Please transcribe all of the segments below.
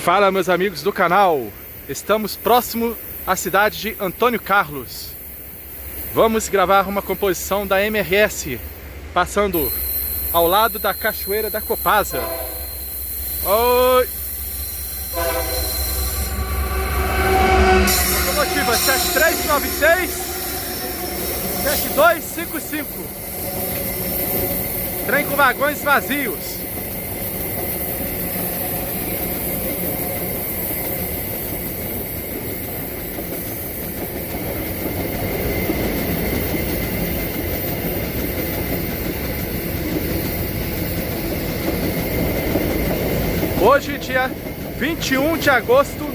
Fala, meus amigos do canal, estamos próximo à cidade de Antônio Carlos. Vamos gravar uma composição da MRS, passando ao lado da Cachoeira da Copasa. Oi! Locomotiva 7396 7255. Trem com vagões vazios. Hoje, dia 21 de agosto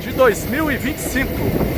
de 2025.